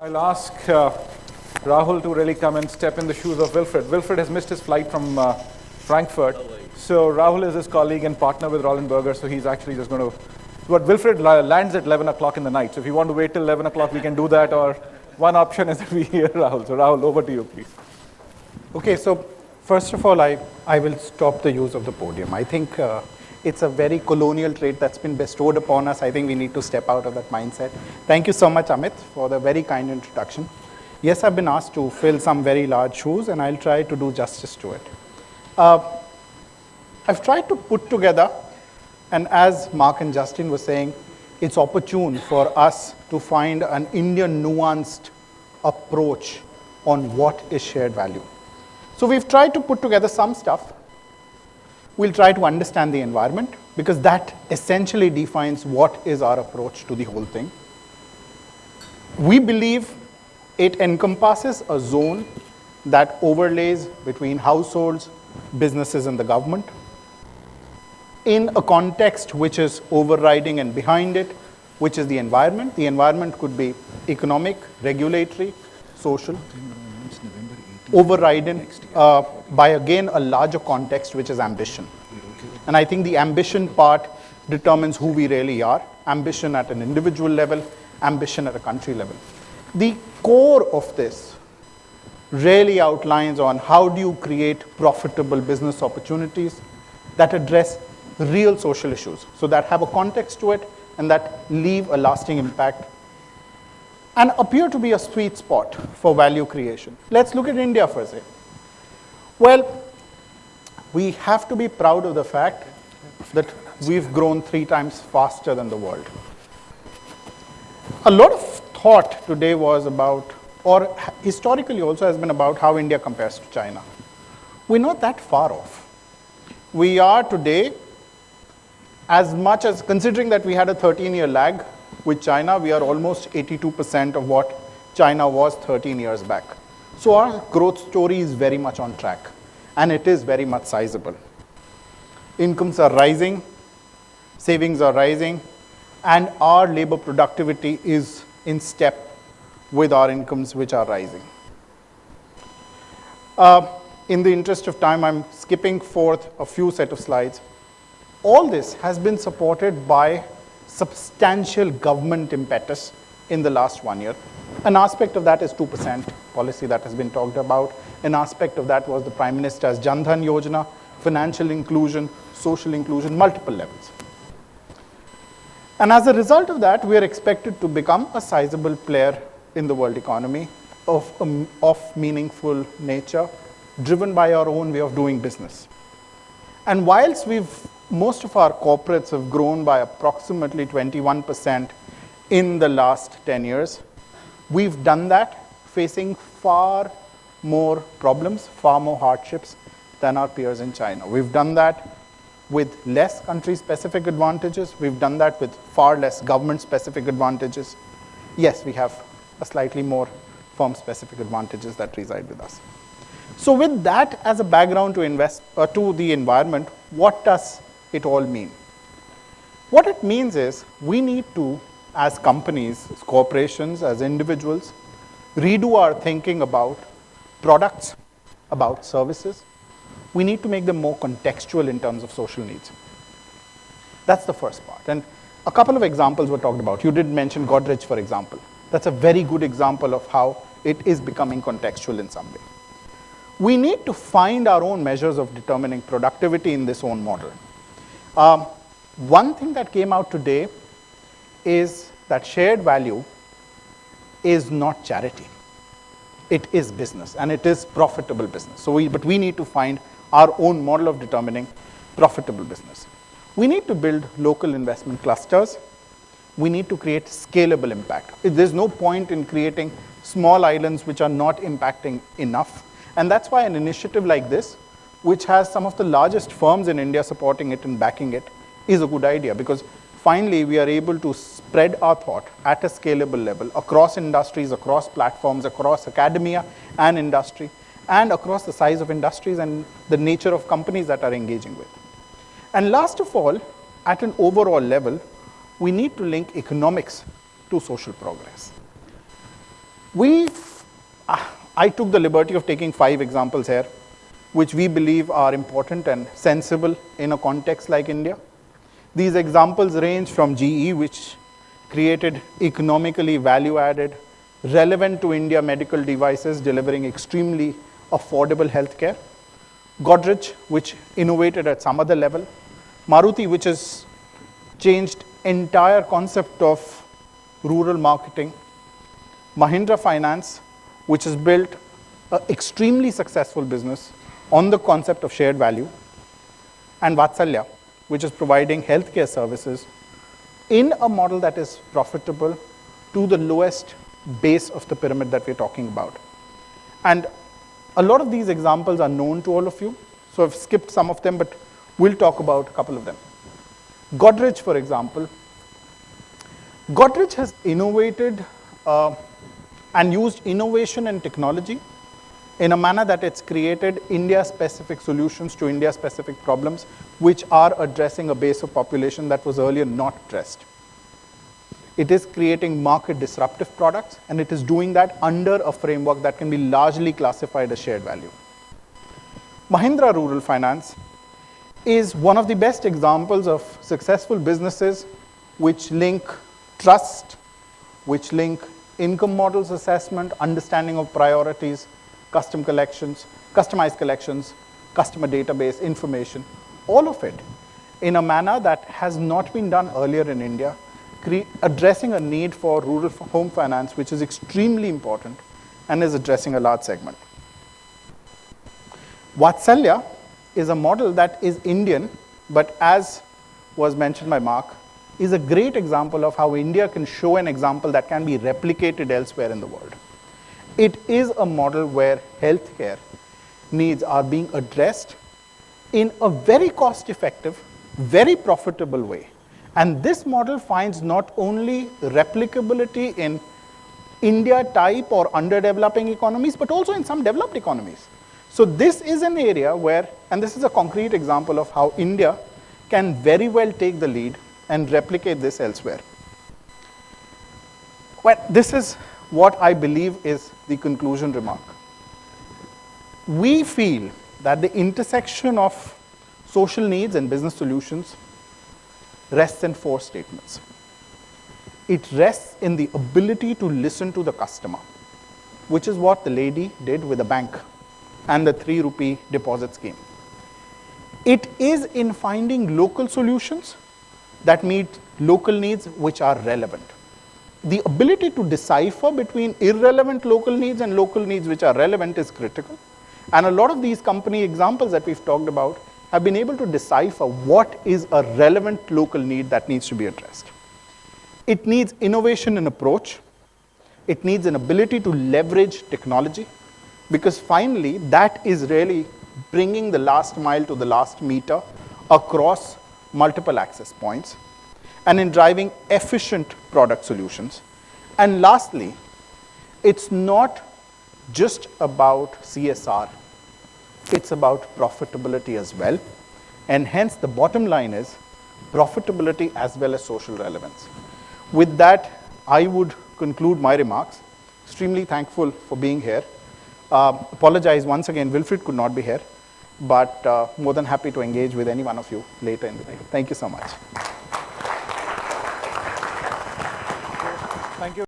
I'll ask Rahul to really come and step in the shoes of Wilfred. Wilfred has missed his flight from Frankfurt. So Rahul is his colleague and partner with Roland Berger, so he's actually just going to... But Wilfred lands at 11 o'clock in the night. So if you want to wait till 11 o'clock, we can do that. Or one option is that we hear Rahul. So Rahul, over to you, please. Okay, so first of all, I will stop the use of the podium. I think it's a very colonial trait that's been bestowed upon us. I think we need to step out of that mindset. Thank you so much, Amit, for the very kind introduction. Yes, I've been asked to fill some very large shoes, and I'll try to do justice to it. I've tried to put together, and as Mark and Justin were saying, it's opportune for us to find an Indian nuanced approach on what is shared value. So we've tried to put together some stuff. We'll try to understand the environment, because that essentially defines what is our approach to the whole thing. We believe it encompasses a zone that overlays between households, businesses, and the government, in a context which is overriding and behind it, which is the environment. The environment could be economic, regulatory, social, overridden by, again, a larger context, which is ambition. And I think the ambition part determines who we really are. Ambition at an individual level, ambition at a country level. The core of this really outlines on how do you create profitable business opportunities that address real social issues, so that have a context to it and that leave a lasting impact and appear to be a sweet spot for value creation. Let's look at India for a second. Well, we have to be proud of the fact that we've grown 3 times faster than the world. A lot of thought today was about, or historically also has been about, how India compares to China. We're not that far off. We are today, as much as, considering that we had a 13-year lag with China, we are almost 82% of what China was 13 years back. So our growth story is very much on track, and it is very much sizable. Incomes are rising, savings are rising, and our labor productivity is in step with our incomes, which are rising. In the interest of time, I'm skipping forth a few set of slides. All this has been supported by substantial government impetus in the last 1 year. An aspect of that is 2% policy that has been talked about. An aspect of that was the Prime Minister's Jan Dhan Yojana, financial inclusion, social inclusion, multiple levels. And as a result of that, we are expected to become a sizable player in the world economy of meaningful nature, driven by our own way of doing business. And whilst most of our corporates have grown by approximately 21% in the last 10 years, we've done that facing far more problems, far more hardships than our peers in China. We've done that with less country-specific advantages. We've done that with far less government-specific advantages. Yes, we have a slightly more firm-specific advantages that reside with us. So with that as a background to the environment, what does it all mean? What it means is we need to, as companies, as corporations, as individuals, redo our thinking about products, about services. We need to make them more contextual in terms of social needs. That's the first part. And a couple of examples were talked about. You did mention Godrej, for example. That's a very good example of how it is becoming contextual in some way. We need to find our own measures of determining productivity in this own model. One thing that came out today is that shared value is not charity. It is business, and it is profitable business. But we need to find our own model of determining profitable business. We need to build local investment clusters. We need to create scalable impact. There's no point in creating small islands which are not impacting enough. And that's why an initiative like this, which has some of the largest firms in India supporting it and backing it, is a good idea, because finally we are able to spread our thought at a scalable level across industries, across platforms, across academia and industry, and across the size of industries and the nature of companies that are engaging with. And last of all, at an overall level, we need to link economics to social progress. I took the liberty of taking 5 examples here, which we believe are important and sensible in a context like India. These examples range from GE, which created economically value-added, relevant to India medical devices, delivering extremely affordable healthcare. Godrej, which innovated at some other level. Maruti, which has changed entire concept of rural marketing. Mahindra Finance, which has built an extremely successful business on the concept of shared value. And Vatsalya, which is providing healthcare services in a model that is profitable to the lowest base of the pyramid that we're talking about. And a lot of these examples are known to all of you, so I've skipped some of them, but we'll talk about a couple of them. Godrej, for example. Godrej has innovated and used innovation and technology in a manner that it's created India-specific solutions to India-specific problems, which are addressing a base of population that was earlier not addressed. It is creating market disruptive products, and it is doing that under a framework that can be largely classified as shared value. Mahindra Rural Finance is one of the best examples of successful businesses which link trust, which link income models assessment, understanding of priorities, customized collections, customer database information, all of it in a manner that has not been done earlier in India, addressing a need for rural home finance, which is extremely important and is addressing a large segment. Vatsalya is a model that is Indian, but as was mentioned by Mark, is a great example of how India can show an example that can be replicated elsewhere in the world. It is a model where healthcare needs are being addressed in a very cost-effective, very profitable way. And this model finds not only replicability in India-type or underdeveloping economies, but also in some developed economies. So this is an area where, and this is a concrete example of how India can very well take the lead and replicate this elsewhere. Well, this is what I believe is the conclusion remark. We feel that the intersection of social needs and business solutions rests in 4 statements. It rests in the ability to listen to the customer, which is what the lady did with the bank and the 3 rupee deposit scheme. It is in finding local solutions that meet local needs which are relevant. The ability to decipher between irrelevant local needs and local needs which are relevant is critical. And a lot of these company examples that we've talked about have been able to decipher what is a relevant local need that needs to be addressed. It needs innovation in approach. It needs an ability to leverage technology, because finally that is really bringing the last mile to the last meter across multiple access points, and in driving efficient product solutions. And lastly, it's not just about CSR, it's about profitability as well. And hence the bottom line is profitability as well as social relevance. With that, I would conclude my remarks. Extremely thankful for being here. Apologize once again, Wilfred could not be here, but more than happy to engage with any one of you later in the day. Thank you so much. Thank you.